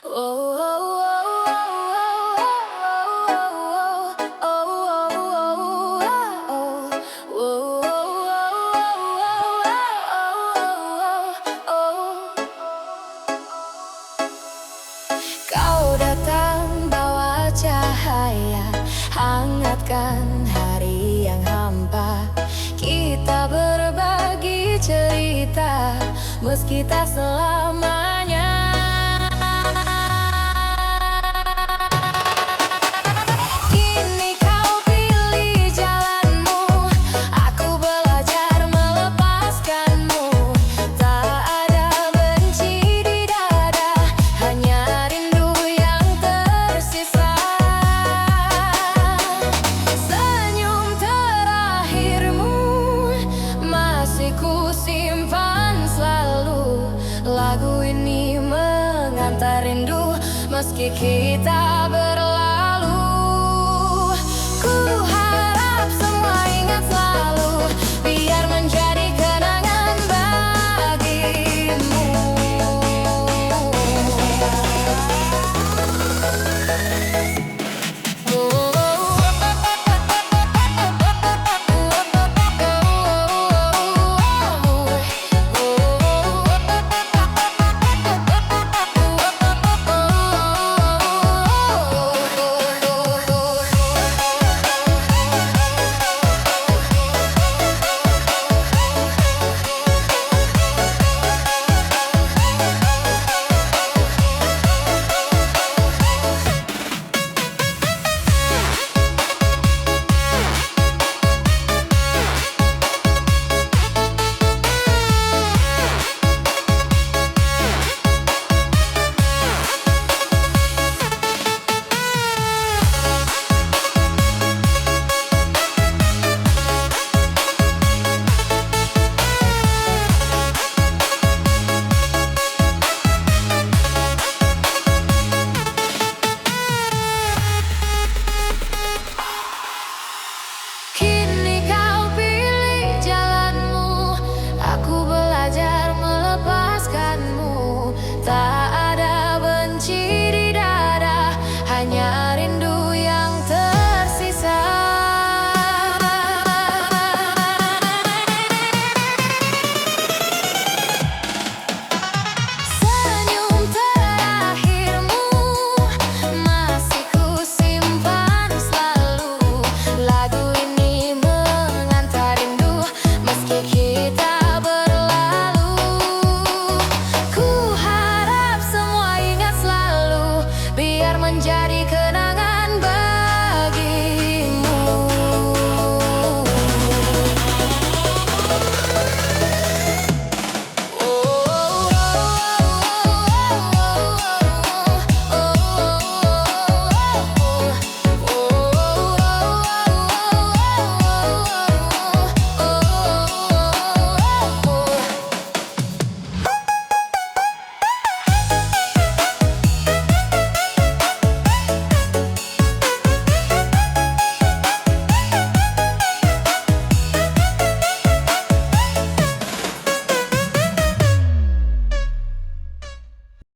Kau datang bawa cahaya, hangatkan hari yang hampa. Kita berbagi cerita, meski tak selamanya. Kini kau pilih jalanmu, aku belajar melepaskanmu. Tak ada benci di dada, hanya rindu yang tersisa. Senyum terakhirmu masih ku simpan selalu. Lagu ini mengantar rindu meski kita berlalu. Ku harap semua ingat selalu, biar menjadi kenangan bagimu. Kini kau pilih jalanmu, aku belajar melepaskanmu. Tak ada benci di dada, hanya rindu yang tersisa. Senyum terakhirmu masih ku simpan selalu. Lagu ini mengantar rindu meski kita berlalu. Ku harap semua ingat selalu, biar menjadi